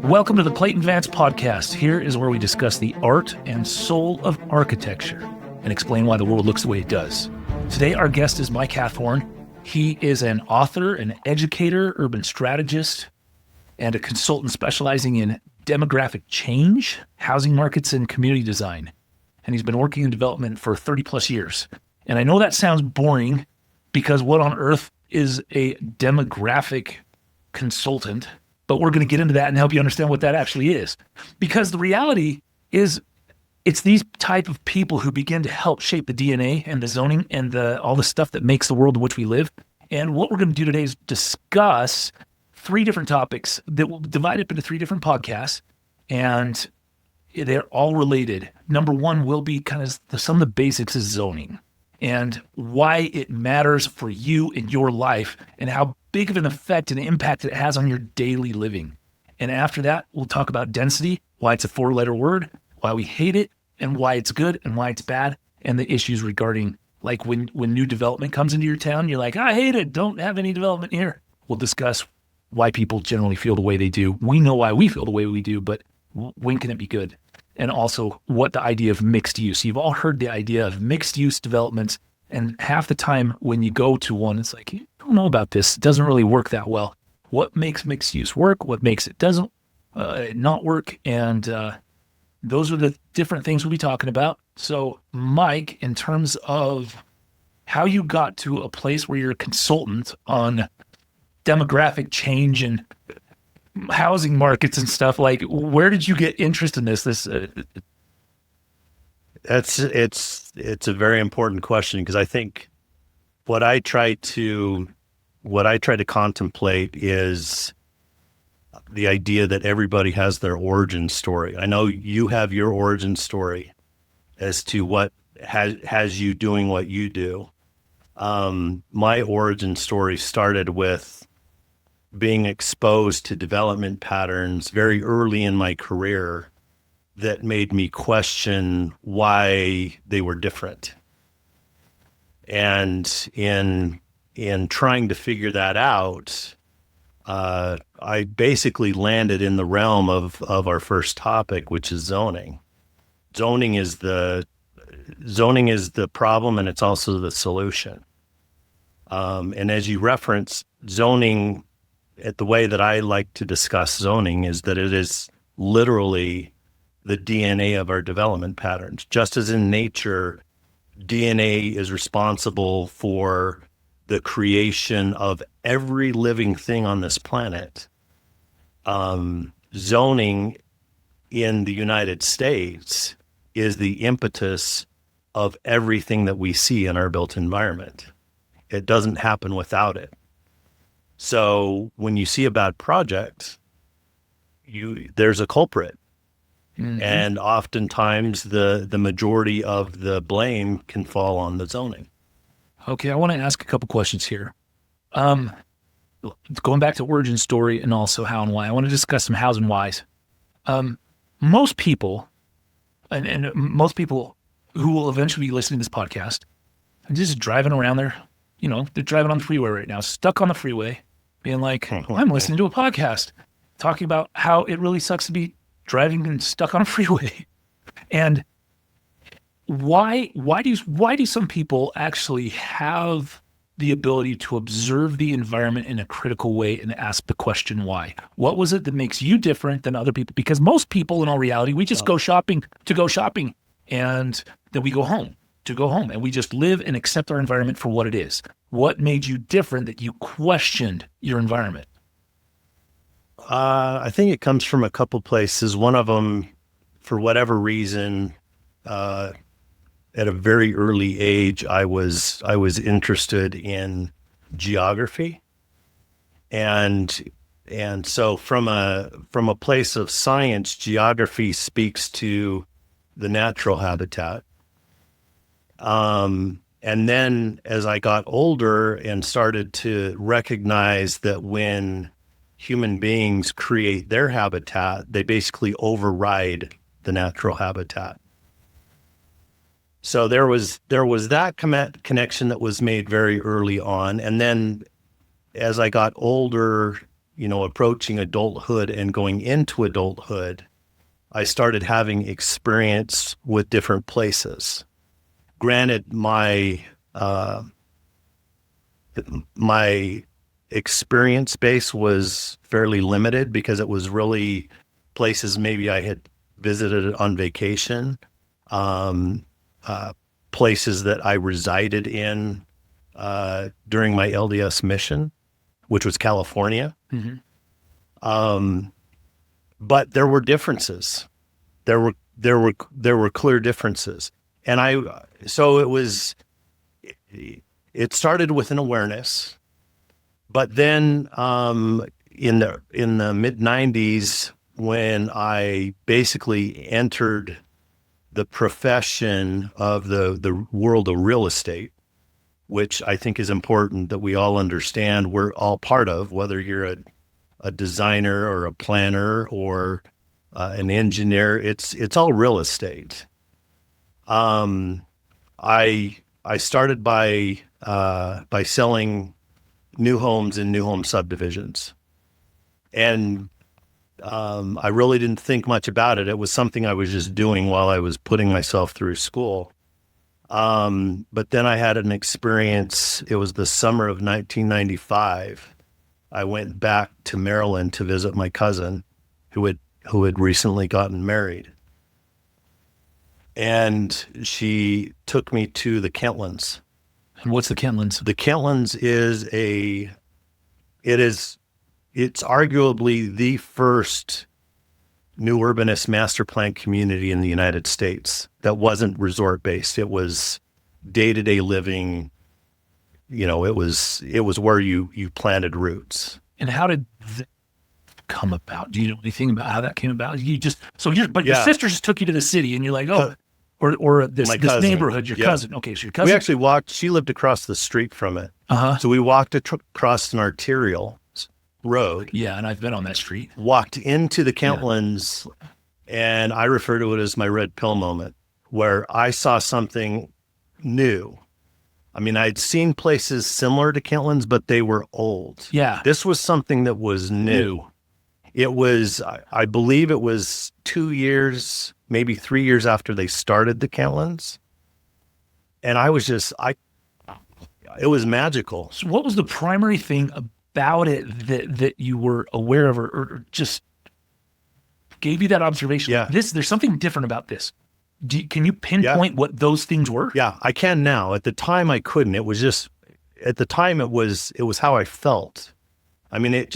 Welcome to the Clayton Vance Podcast. Here is where we discuss the art and soul of architecture and explain why the world looks the way it does. Today, our guest is Mike Hathorne. He is an author, an educator, urban strategist, and a consultant specializing in demographic change, housing markets, and community design. And he's been working in development for 30 plus years. And I know that sounds boring because what on earth is a demographic consultant? But we're going to get into that and help you understand what that actually is. Because the reality is it's these type of people who begin to help shape the DNA and the zoning and all the stuff that makes the world in which we live. And what we're going to do today is discuss three different topics that will divide up into three different podcasts. And they're all related. Number one will be kind of some of the basics of zoning and why it matters for you in your life and how big of an effect and impact it has on your daily living. And after that, we'll talk about density, why it's a four-letter word, why we hate it, and why it's good and why it's bad, and the issues regarding like when new development comes into your town, you're like, I hate it, don't have any development here. We'll discuss why people generally feel the way they do. We know why we feel the way we do, but when can it be good? And also what the idea of mixed use. You've all heard the idea of mixed use developments, and half the time when you go to one, it's like, you don't know about this. It doesn't really work that well. What makes mixed use work? What makes it doesn't not work? And those are the different things we'll be talking about. So Mike, in terms of how you got to a place where you're a consultant on demographic change and housing markets and stuff, like where did you get interest in this? It's a very important question because I think what I try to contemplate is the idea that everybody has their origin story. I know you have your origin story as to what has you doing what you do. My origin story started with being exposed to development patterns very early in my career that made me question why they were different. And in trying to figure that out, I basically landed in the realm of our first topic, which is zoning. Zoning is the problem, and it's also the solution. And as you reference, zoning, the way that I like to discuss zoning is that it is literally the DNA of our development patterns. Just as in nature, DNA is responsible for the creation of every living thing on this planet. Zoning in the United States is the impetus of everything that we see in our built environment. It doesn't happen without it. So when you see a bad project, there's a culprit. Mm-hmm. And oftentimes the majority of the blame can fall on the zoning. Okay, I want to ask a couple questions here. Going back to origin story and also how and why, I want to discuss some hows and whys. Most people, and most people who will eventually be listening to this podcast, are just driving around there. You know, they're driving on the freeway right now, stuck on the freeway, being like, well, I'm listening to a podcast talking about how it really sucks to be driving and stuck on a freeway. And why do some people actually have the ability to observe the environment in a critical way and ask the question why? What was it that makes you different than other people? Because most people, in all reality, we just go shopping to go shopping, and then we go home to go home, and we just live and accept our environment for what it is. What made you different that you questioned your environment? I think it comes from a couple places. One of them, for whatever reason, at a very early age, I was interested in geography, and so from a place of science, geography speaks to the natural habitat. And then as I got older and started to recognize that when human beings create their habitat, they basically override the natural habitat. So there was that connection that was made very early on. And then as I got older, approaching adulthood and going into adulthood, I started having experience with different places. Granted, my experience base was fairly limited because it was really places maybe I had visited on vacation, places that I resided in during my LDS mission, which was California. Mm-hmm. But there were differences. There were clear differences, and it started with an awareness, but then in the mid '90s, when I basically entered the profession of the world of real estate, which I think is important that we all understand we're all part of, whether you're a designer or a planner or an engineer, it's all real estate. I started by selling new homes in new home subdivisions, and I really didn't think much about it. It was something I was just doing while I was putting myself through school. But then I had an experience. It was the summer of 1995. I went back to Maryland to visit my cousin who had recently gotten married. And she took me to the Kentlands. And what's the Kentlands? The Kentlands it's arguably the first new urbanist master plan community in the United States that wasn't resort based. It was day-to-day living. It was where you planted roots. And how did that come about? Do you know anything about how that came about? Your sister just took you to the city, and you're like, or this neighborhood, your cousin. Okay, so your cousin. We actually walked. She lived across the street from it. So we walked across an arterial road. Yeah, and I've been on that street. Walked into the Kentlands, and I refer to it as my red pill moment, where I saw something new. I mean, I'd seen places similar to Kentlands, but they were old. Yeah. This was something that was new. It was, I believe it was 2 years, maybe 3 years after they started the Kentlands. And I was it was magical. So what was the primary thing about it that you were aware of or just gave you that observation? Yeah. There's something different about this. Can you pinpoint what those things were? Yeah, I can now. At the time I couldn't. It was just, at the time it was how I felt. I mean, it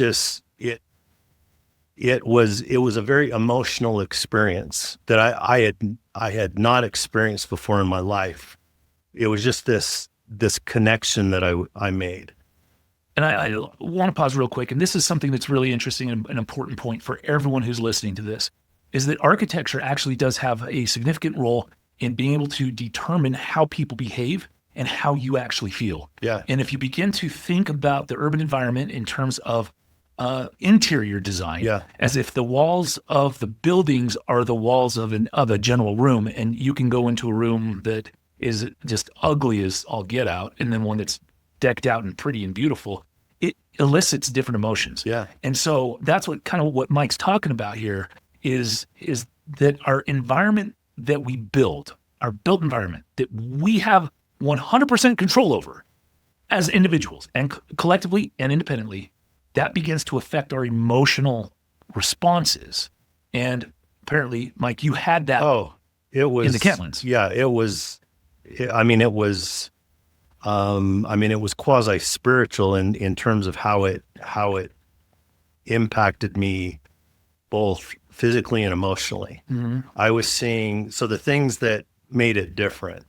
was a very emotional experience that I had not experienced before in my life. It was just this connection that I made. And I want to pause real quick. And this is something that's really interesting and an important point for everyone who's listening to this, is that architecture actually does have a significant role in being able to determine how people behave and how you actually feel. Yeah. And if you begin to think about the urban environment in terms of interior design, as if the walls of the buildings are the walls of a general room, and you can go into a room that is just ugly as all get out, and then one that's decked out and pretty and beautiful, it elicits different emotions. Yeah. And so that's what Mike's talking about here is that our environment that we build, our built environment that we have 100% control over as individuals and collectively and independently, that begins to affect our emotional responses. And apparently, Mike, you had that it was in the Kentlands. Yeah, it was, I mean, it was quasi-spiritual in terms of how it impacted me both physically and emotionally. Mm-hmm. I was seeing, so the things that made it different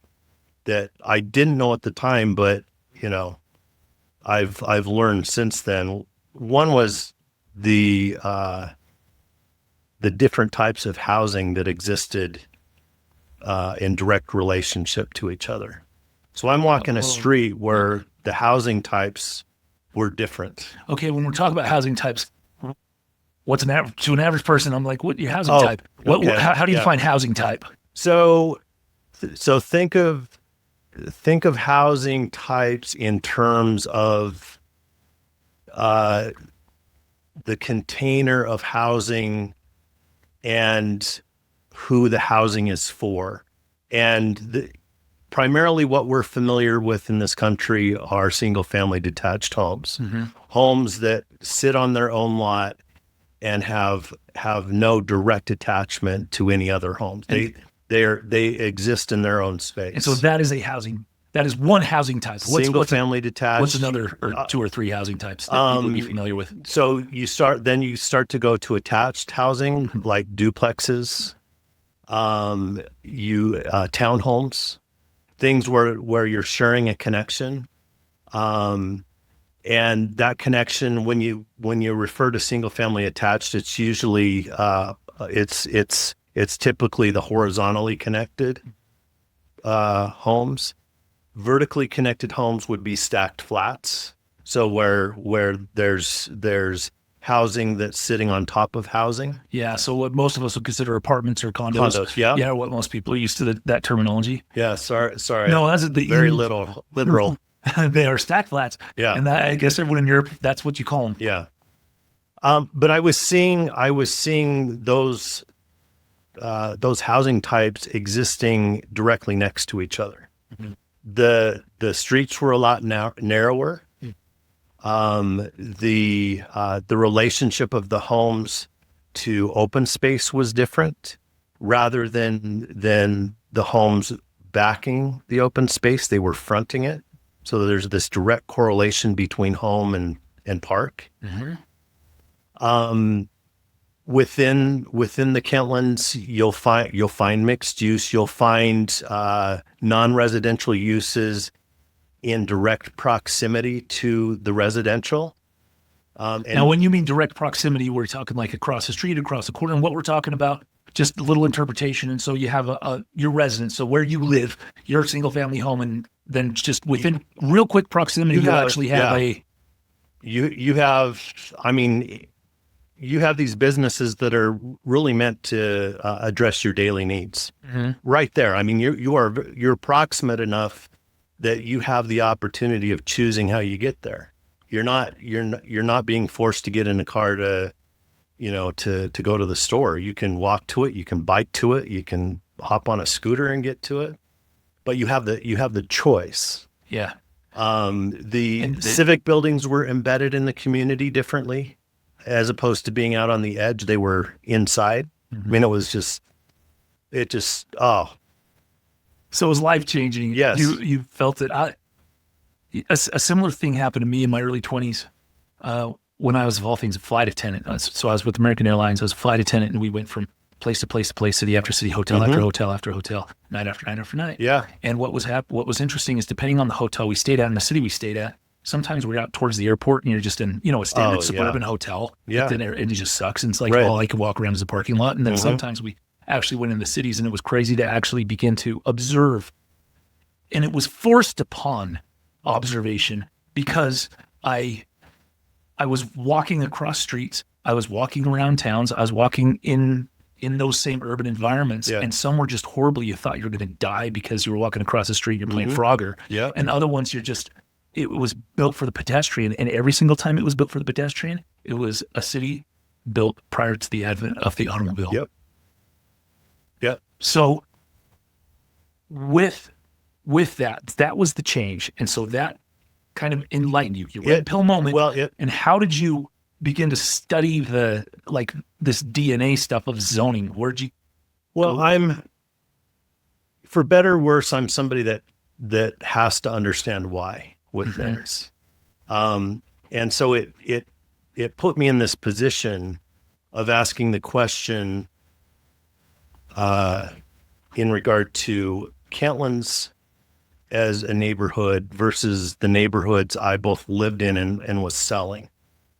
that I didn't know at the time, but I've learned since then. One was the different types of housing that existed in direct relationship to each other. So I'm walking a street where the housing types were different. Okay, when we're talking about housing types, what's an average person? I'm like, what your housing type? How do you define housing type? So think of housing types in terms of the container of housing and who the housing is for. And primarily what we're familiar with in this country are single-family detached homes, homes that sit on their own lot and have no direct attachment to any other homes. They exist in their own space. And so that is one housing type. Single-family detached. What's another, or two or three housing types that people would be familiar with? So you start to go to attached housing, like duplexes, townhomes, things where you're sharing a connection, and that connection, when you refer to single family attached, it's usually it's typically the horizontally connected homes. Vertically connected homes would be stacked flats. So where there's housing that's sitting on top of housing. Yeah. So what most of us would consider apartments or condos. Yeah. Yeah. What most people are used to that terminology. Yeah. Sorry. No, that's very literal. They are stacked flats. Yeah. And I guess everyone in Europe, that's what you call them. Yeah. But I was seeing those housing types existing directly next to each other. Mm-hmm. The streets were a lot narrower. The relationship of the homes to open space was different, rather than the homes backing the open space, they were fronting it. So there's this direct correlation between home and park. Within the Kentlands, you'll find mixed use. You'll find non-residential uses in direct proximity to the residential. Now, when you mean direct proximity, we're talking like across the street, across the corner, and what we're talking about, just a little interpretation. And so you have your residence, so where you live, your single family home, and then just within real quick proximity, you actually have you have these businesses that are really meant to address your daily needs right there. I mean, you're proximate enough that you have the opportunity of choosing how you get there. You're not being forced to get in a car to go to the store. You can walk to it, you can bike to it, you can hop on a scooter and get to it, but you have the choice. Yeah. The civic buildings were embedded in the community differently, as opposed to being out on the edge. They were inside. I mean, So it was life-changing. Yes. You felt it. A similar thing happened to me in my early 20s when I was, of all things, a flight attendant. So I was with American Airlines. I was a flight attendant, and we went from place to place to place, city after city, hotel after hotel after hotel, night after night after night. Yeah. And what was interesting is, depending on the hotel we stayed at and the city we stayed at, sometimes we're out towards the airport and you're just in, a standard suburban hotel. Yeah. And it just sucks. And it's like, all I could walk around is a parking lot. And then sometimes we actually went in the cities, and it was crazy to actually begin to observe. And it was forced upon observation because I was walking across streets. I was walking around towns. I was walking in those same urban environments. Yeah. And some were just horrible. You thought you were going to die because you were walking across the street and you're playing Frogger. Yeah. And other ones it was built for the pedestrian. And every single time it was built for the pedestrian, it was a city built prior to the advent of the automobile. Yep. Yep. So with that was the change. And so that kind of enlightened you. You red pill moment. Well, and how did you begin to study this DNA stuff of zoning? Where'd you? Well, for better or worse, I'm somebody that has to understand why with things. And so it put me in this position of asking the question in regard to Kentlands as a neighborhood versus the neighborhoods I both lived in and was selling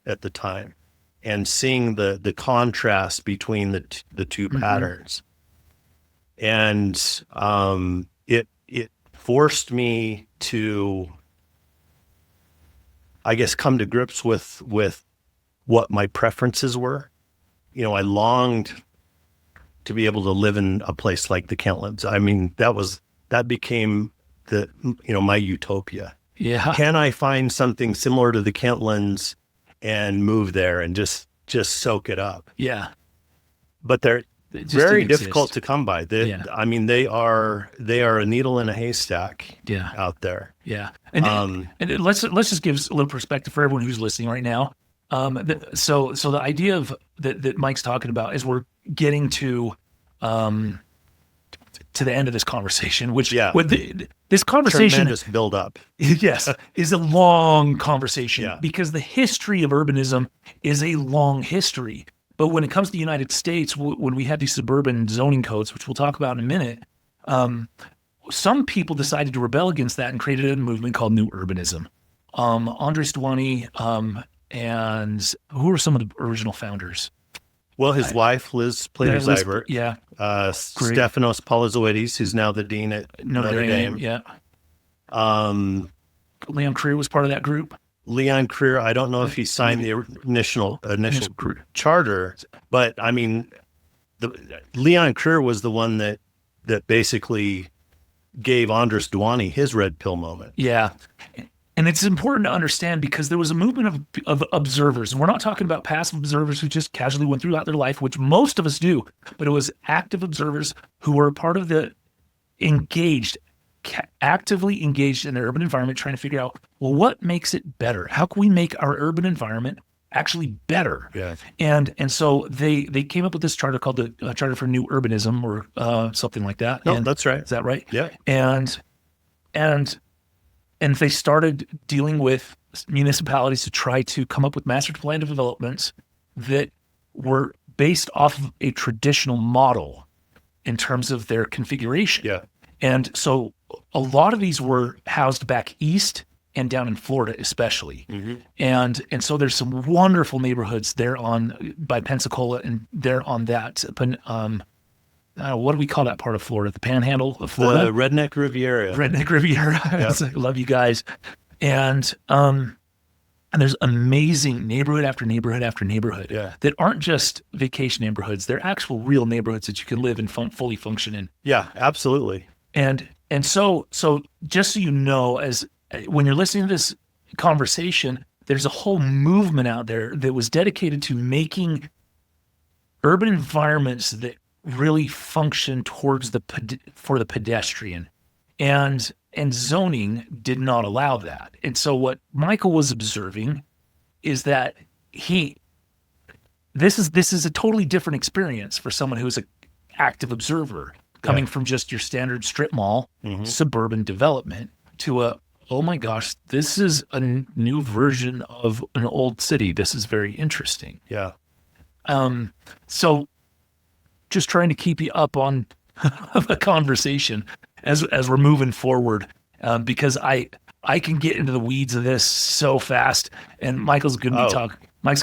at the time, and seeing the contrast between the two patterns. And it forced me to, I guess, come to grips with what my preferences were. I longed to be able to live in a place like the Kentlands. I mean, that became my utopia. Yeah. Can I find something similar to the Kentlands and move there and just soak it up. Yeah. But they're It just very didn't difficult exist. to come by. Yeah. I mean, they are a needle in a haystack Yeah. out there. Yeah. And let's just give a little perspective for everyone who's listening right now. So the idea of that Mike's talking about is we're getting to the end of this conversation, which this conversation, Tremendous build up. yes, is a long conversation because the history of urbanism is a long history. But when it comes to the United States, when we had these suburban zoning codes, which we'll talk about in a minute, some people decided to rebel against that and created a movement called New Urbanism. Andres Duany, and who were some of the original founders? Well, his wife, Liz Plater-Zybert. Yeah. Stefanos Palazoides, who's now the dean at Notre Dame. Yeah. Leon Creer was part of that group. Leon Creer, I don't know if he signed the initial charter, but I mean, Leon Creer was the one that basically gave Andres Duany his red pill moment. Yeah. And it's important to understand because there was a movement of observers. And we're not talking about passive observers who just casually went throughout their life, which most of us do, but it was active observers who were part of the actively engaged in the urban environment, trying to figure out, well, what makes it better? How can we make our urban environment actually better? Yeah. And so they came up with this charter called the Charter for New Urbanism or something like that. No, that's right. Is that right? Yeah. And they started dealing with municipalities to try to come up with master plan developments that were based off of a traditional model in terms of their configuration. Yeah. And so a lot of these were housed back east and down in Florida especially. Mm-hmm. And so there's some wonderful neighborhoods there by Pensacola and there on that what do we call that part of Florida? The Panhandle of Florida? The Redneck Riviera. Redneck Riviera. Yep. I love you guys. And there's amazing neighborhood after neighborhood after neighborhood that aren't just vacation neighborhoods. They're actual real neighborhoods that you can live and fully function in. Yeah, absolutely. And so just so you know, as when you're listening to this conversation, there's a whole movement out there that was dedicated to making urban environments that really function towards for the pedestrian, and zoning did not allow that. And so what Michael was observing is that this is a totally different experience for someone who's an active observer coming from just your standard strip mall suburban development to oh my gosh, this is a new version of an old city. This is very interesting. Yeah. So just trying to keep you up on the conversation as we're moving forward, because I can get into the weeds of this so fast, and Mike's gonna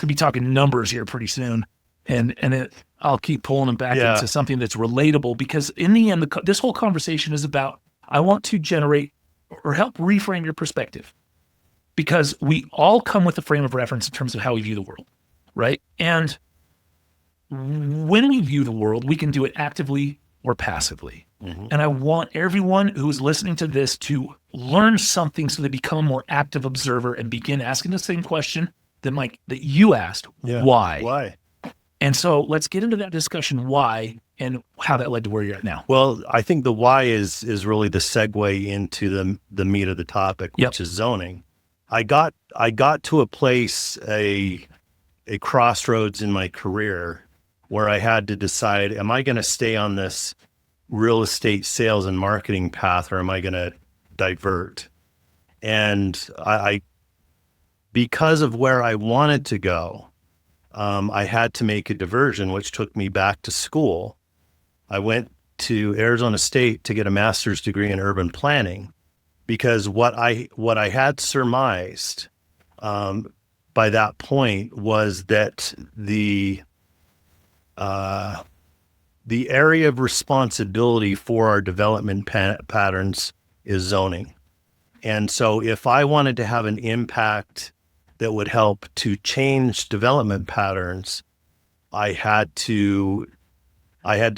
be talking numbers here pretty soon, and I'll keep pulling him back into something that's relatable, because in the end, this whole conversation is about, I want to generate or help reframe your perspective, because we all come with a frame of reference in terms of how we view the world, right? And when we view the world, we can do it actively or passively. Mm-hmm. And I want everyone who's listening to this to learn something so they become a more active observer and begin asking the same question that you asked, why? Why? And so let's get into that discussion, why, and how that led to where you're at now. Well, I think the why is really the segue into the meat of the topic, which is zoning. I got to a place, a crossroads in my career, where I had to decide, am I going to stay on this real estate sales and marketing path, or am I going to divert? And I because of where I wanted to go, I had to make a diversion, which took me back to school. I went to Arizona State to get a master's degree in urban planning, because what I had surmised by that point was that the area of responsibility for our development patterns is zoning. And so if I wanted to have an impact that would help to change development patterns, I had to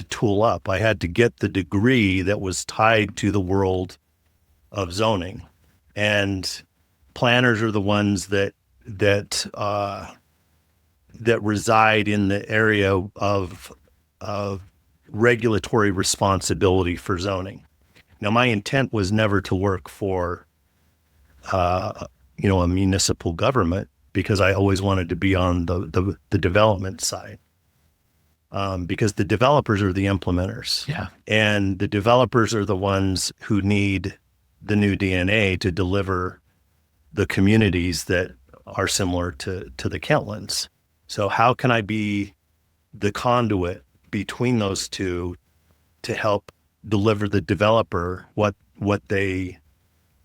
tool up. I had to get the degree that was tied to the world of zoning. And planners are the ones that that reside in the area of regulatory responsibility for zoning. Now, my intent was never to work for a municipal government, because I always wanted to be on the development side. Because the developers are the implementers. Yeah. And the developers are the ones who need the new DNA to deliver the communities that are similar to the Kentlands. So how can I be the conduit between those two to help deliver the developer what they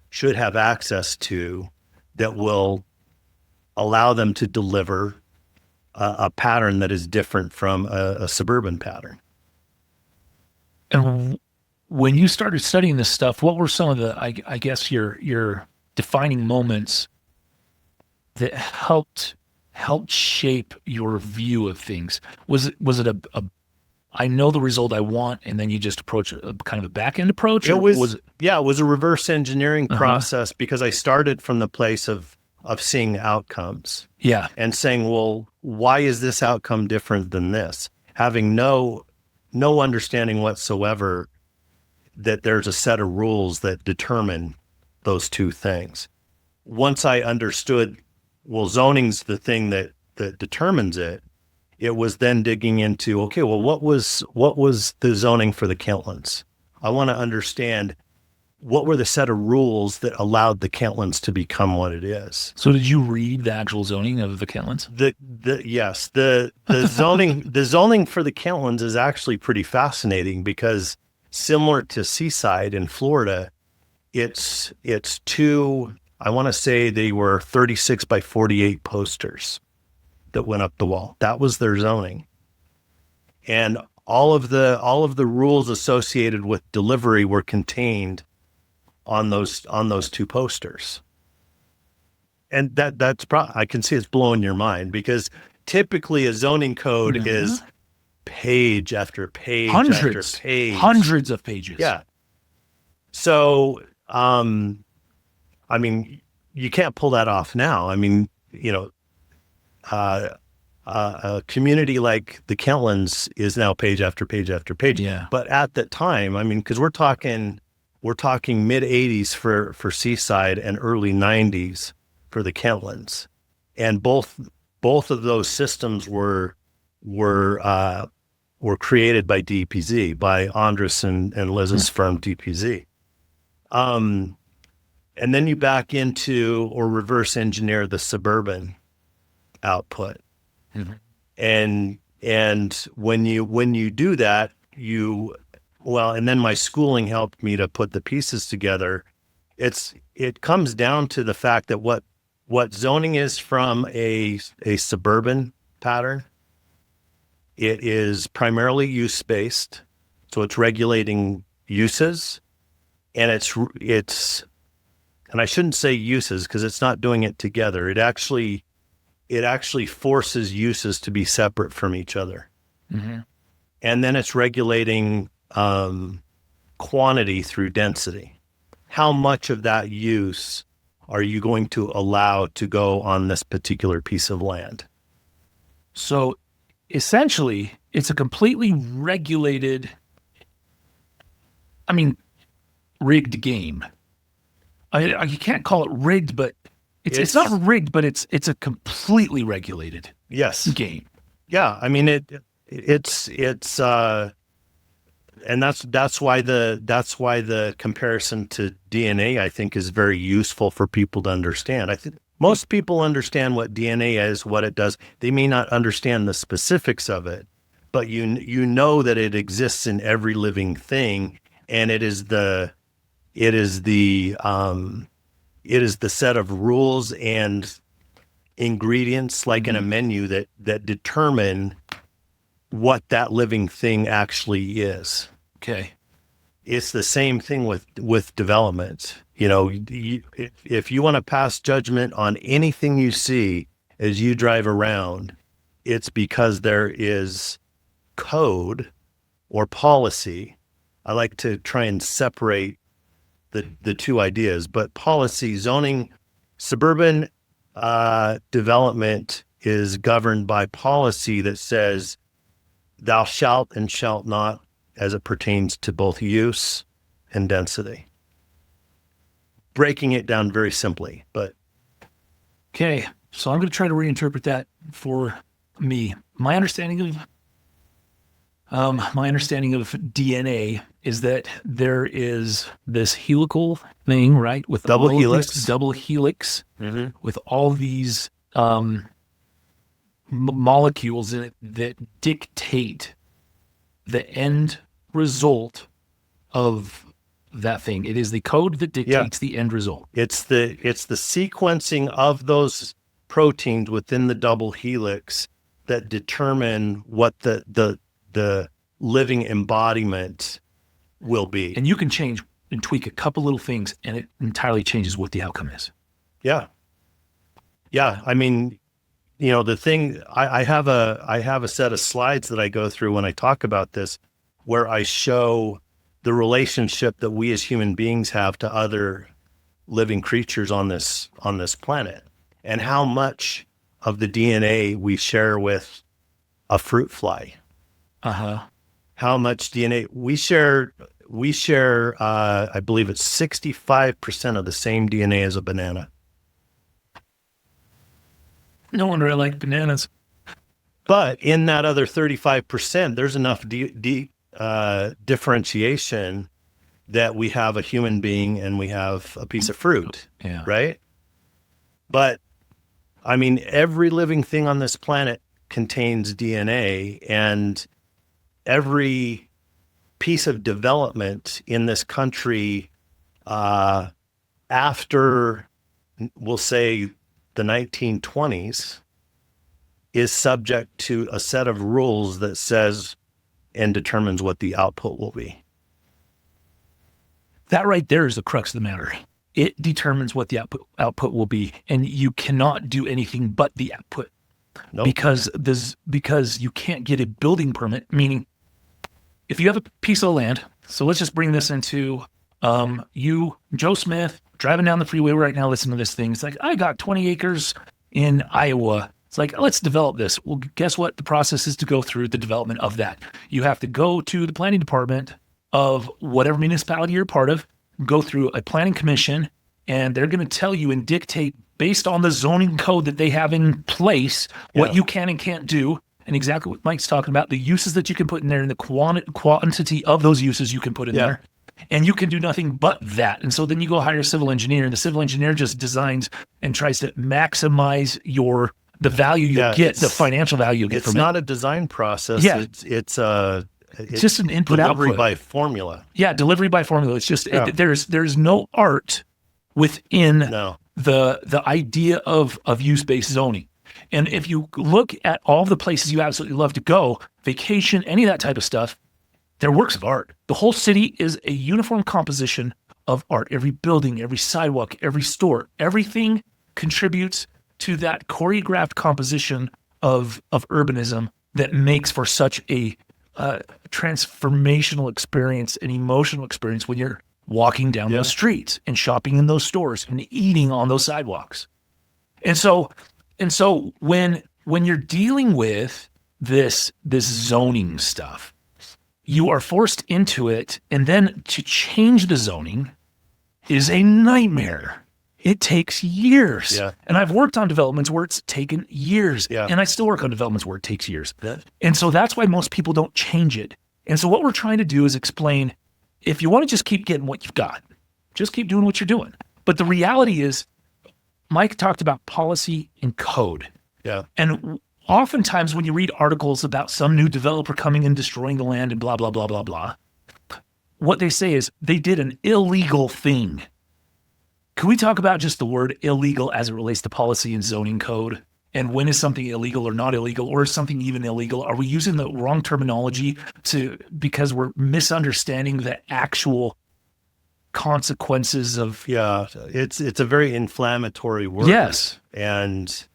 should have access to, that will allow them to deliver a pattern that is different from a suburban pattern. And when you started studying this stuff, what were some of the, I guess, your defining moments that helped shape your view of things? Was it a I know the result I want, and then you just approach a kind of a back end approach? It was a reverse engineering process, because I started from the place of seeing outcomes. Yeah. And saying, well, why is this outcome different than this? Having no understanding whatsoever that there's a set of rules that determine those two things. Once I understood, well, zoning's the thing that determines it, it was then digging into, okay, well, what was the zoning for the Kentlands? I want to understand, what were the set of rules that allowed the Kentlands to become what it is? So did you read the actual zoning of the Kentlands? Yes, the zoning for the Kentlands is actually pretty fascinating, because similar to Seaside in Florida, it's two, I want to say they were 36 by 48 posters that went up the wall. That was their zoning. And all of the rules associated with delivery were contained on those two posters. And that's I can see it's blowing your mind, because typically a zoning code is page after page hundreds of pages. Yeah. So, I mean, you can't pull that off now. I mean, a community like the Kentlands is now page after page after page. Yeah. But at that time, I mean, because we're talking mid 80s for Seaside and early 90s for the Kentlands, and both of those systems were created by DPZ, by Andres and Liz's firm DPZ. And then you back into or reverse engineer the suburban output. Mm-hmm. And when you do that, and then my schooling helped me to put the pieces together. It comes down to the fact that what zoning is from a suburban pattern, it is primarily use-based. So it's regulating uses, and and I shouldn't say uses, because it's not doing it together. It actually forces uses to be separate from each other. Mm-hmm. And then it's regulating quantity through density. How much of that use are you going to allow to go on this particular piece of land? So essentially, it's a completely regulated, rigged game. You can't call it rigged, but it's not rigged, but it's a completely regulated game. Yeah, I mean it's and that's why the comparison to DNA, I think, is very useful for people to understand. I think most people understand what DNA is, what it does. They may not understand the specifics of it, but you know that it exists in every living thing, and it is the set of rules and ingredients, like in a menu, that determine what that living thing actually is. Okay. It's the same thing with development. If you want to pass judgment on anything you see as you drive around, it's because there is code or policy. I like to try and separate the two ideas, but policy, zoning, suburban development is governed by policy that says thou shalt and shalt not as it pertains to both use and density. Breaking it down very simply, but. Okay, so I'm going to try to reinterpret that for me. My understanding of DNA is that there is this helical thing, right? With Double all of helix. these double helix, with all these molecules in it that dictate the end result of that thing. It is the code that dictates the end result. It's the sequencing of those proteins within the double helix that determine what the living embodiment will be. And you can change and tweak a couple little things, and it entirely changes what the outcome is. Yeah. I mean, the thing I have a set of slides that I go through when I talk about this, where I show the relationship that we as human beings have to other living creatures on this planet, and how much of the DNA we share with a fruit fly. How much DNA we share. I believe it's 65% of the same DNA as a banana. No wonder I like bananas. But in that other 35%, there's enough differentiation that we have a human being and we have a piece of fruit, right? But I mean, every living thing on this planet contains DNA, and every piece of development in this country after, we'll say, the 1920s is subject to a set of rules that says and determines what the output will be. That right there is the crux of the matter. It determines what the output will be, and you cannot do anything but the output. Nope. Because you can't get a building permit, meaning if you have a piece of land, so let's just bring this into you, Joe Smith, driving down the freeway right now, listening to this thing. It's like, I got 20 acres in Iowa. It's like, let's develop this. Well, guess what? The process is to go through the development of that. You have to go to the planning department of whatever municipality you're part of, go through a planning commission, and they're going to tell you and dictate based on the zoning code that they have in place what you can and can't do, and exactly what Mike's talking about, the uses that you can put in there and the quantity of those uses you can put in there. And you can do nothing but that. And so then you go hire a civil engineer, and the civil engineer just designs and tries to maximize the value you get, the financial value you get from it. It's not a design process. Yeah. It's just an input delivery output by formula. Yeah, delivery by formula. It's just there's no art within the idea of use-based zoning. And if you look at all the places you absolutely love to go, vacation, any of that type of stuff, they're works of art. The whole city is a uniform composition of art. Every building, every sidewalk, every store, everything contributes to that choreographed composition of urbanism that makes for such a transformational experience, an emotional experience when you're walking down those streets and shopping in those stores and eating on those sidewalks. And so when you're dealing with this zoning stuff, you are forced into it, and then to change the zoning is a nightmare. It takes years. Yeah. And I've worked on developments where it's taken years. Yeah. And I still work on developments where it takes years. And so that's why most people don't change it. And so what we're trying to do is explain, if you want to just keep getting what you've got, just keep doing what you're doing. But the reality is, Mike talked about policy and code. Yeah. And oftentimes when you read articles about some new developer coming and destroying the land and blah, blah, blah, blah, blah, what they say is they did an illegal thing. Can we talk about just the word illegal as it relates to policy and zoning code? And when is something illegal or not illegal, or is something even illegal? Are we using the wrong terminology because we're misunderstanding the actual consequences of? Yeah, it's a very inflammatory word. Yes. And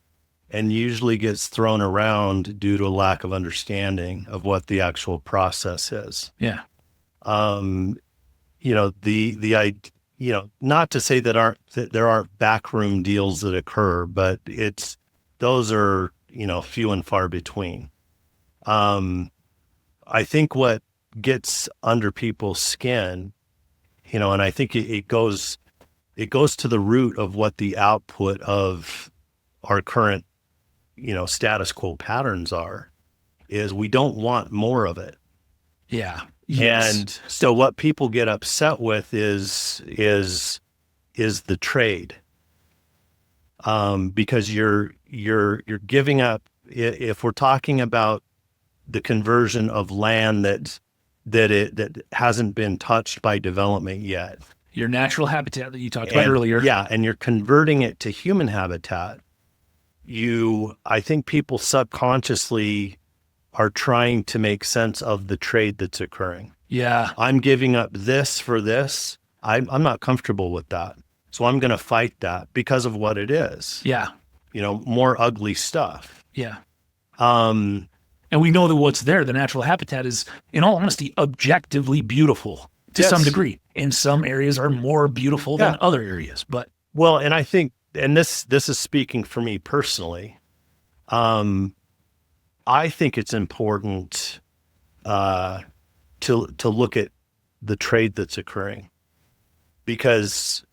usually gets thrown around due to a lack of understanding of what the actual process is. Yeah. not to say that there aren't backroom deals that occur, but those are, few and far between. I think what gets under people's skin, and I think it goes to the root of what the output of our current, status quo patterns are, is we don't want more of it. Yeah. Yes. And so what people get upset with is the trade. Because you're giving up, if we're talking about the conversion of land that hasn't been touched by development yet. Your natural habitat that you talked about earlier. Yeah, and you're converting it to human habitat. I think people subconsciously are trying to make sense of the trade that's occurring. Yeah. I'm giving up this for this. I'm not comfortable with that. So I'm going to fight that because of what it is. Yeah. More ugly stuff. Yeah. And we know that what's there, the natural habitat, is, in all honesty, objectively beautiful to some degree. And some areas are more beautiful than other areas. But and I think, and this is speaking for me personally, I think it's important to look at the trade that's occurring, because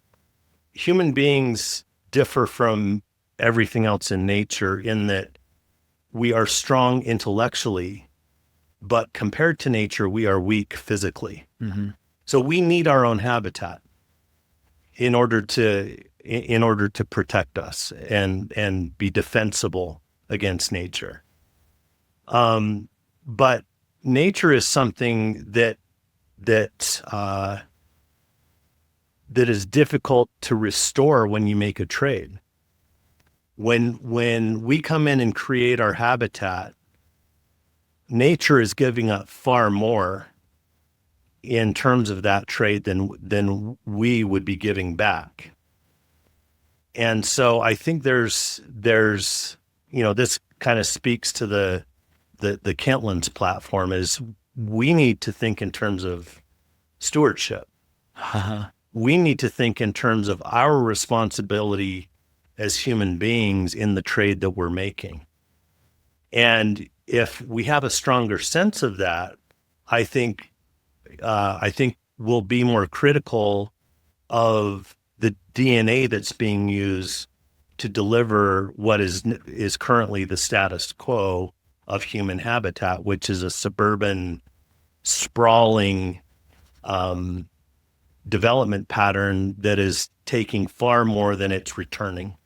human beings differ from everything else in nature in that we are strong intellectually, but compared to nature, we are weak physically. Mm-hmm. So we need our own habitat in order to protect us and be defensible against nature. But nature is something that is difficult to restore when you make a trade. When we come in and create our habitat, nature is giving up far more in terms of that trade than we would be giving back. And so I think there's this kind of speaks to the Kentlands platform, is we need to think in terms of stewardship. Uh-huh. We need to think in terms of our responsibility as human beings in the trade that we're making. And if we have a stronger sense of that, I think we'll be more critical of the DNA that's being used to deliver what is currently the status quo of human habitat, which is a suburban, sprawling development pattern that is taking far more than it's returning.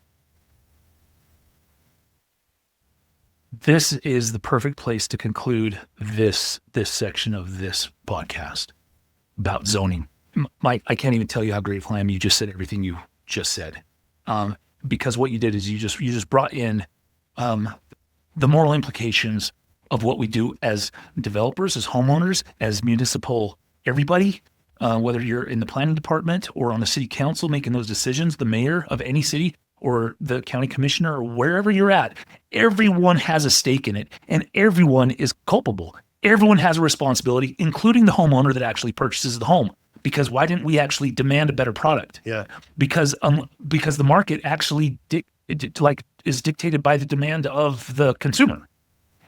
This is the perfect place to conclude this section of this podcast about zoning. Mike, I can't even tell you how grateful I am you just said everything you just said. Because what you did is you just brought in the moral implications of what we do as developers, as homeowners, as municipal everybody, whether you're in the planning department or on the city council making those decisions, the mayor of any city or the county commissioner or wherever you're at, everyone has a stake in it and everyone is culpable. Everyone has a responsibility, including the homeowner that actually purchases the home. Because why didn't we actually demand a better product? Yeah. Because the market actually is dictated by the demand of the consumer,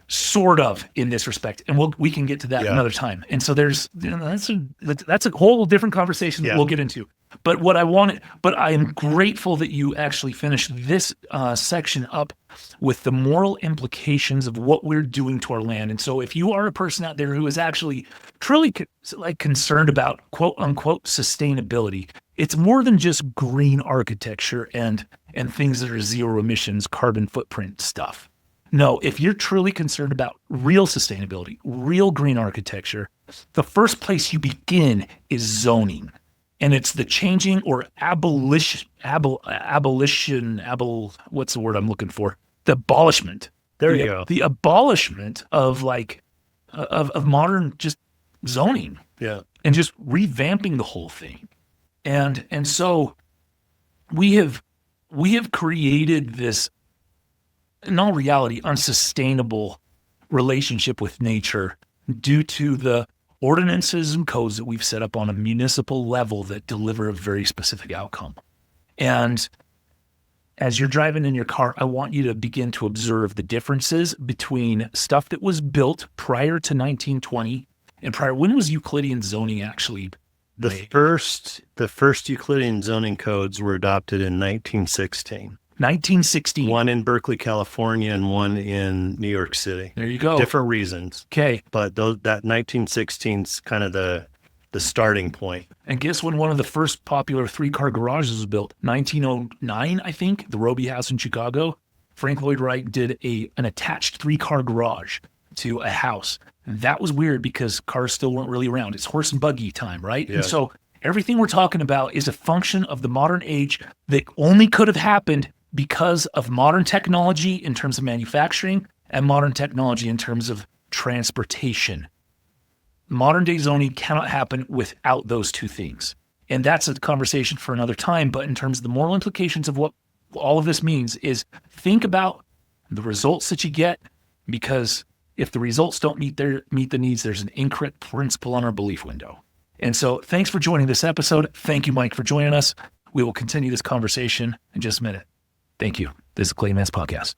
sort of, in this respect, and we can get to that another time. And so that's a whole different conversation that we'll get into. But I am grateful that you actually finished this section up with the moral implications of what we're doing to our land. And so if you are a person out there who is actually truly concerned about quote unquote sustainability, it's more than just green architecture and things that are zero emissions, carbon footprint stuff. No, if you're truly concerned about real sustainability, real green architecture, the first place you begin is zoning. And it's the changing or what's the word I'm looking for? The abolishment. There you go. The abolishment of of modern just zoning. Yeah. And just revamping the whole thing. And so we have created this, in all reality, unsustainable relationship with nature due to the ordinances and codes that we've set up on a municipal level that deliver a very specific outcome. And as you're driving in your car, I want you to begin to observe the differences between stuff that was built prior to 1920 and prior. When was Euclidean zoning actually made? The first Euclidean zoning codes were adopted in 1916. 1916. One in Berkeley, California, and one in New York City. There you go. Different reasons. Okay. But that 1916 is kind of the starting point. And guess when one of the first popular three-car garages was built? 1909, I think, the Roby House in Chicago. Frank Lloyd Wright did an attached three-car garage to a house. And that was weird because cars still weren't really around. It's horse and buggy time, right? Yeah. And so everything we're talking about is a function of the modern age that only could have happened because of modern technology in terms of manufacturing and modern technology in terms of transportation. Modern day zoning cannot happen without those two things. And that's a conversation for another time. But in terms of the moral implications of what all of this means is think about the results that you get, because if the results don't meet the needs, there's an incorrect principle on our belief window. And so thanks for joining this episode. Thank you, Mike, for joining us. We will continue this conversation in just a minute. Thank you. This is Clayman's Podcast.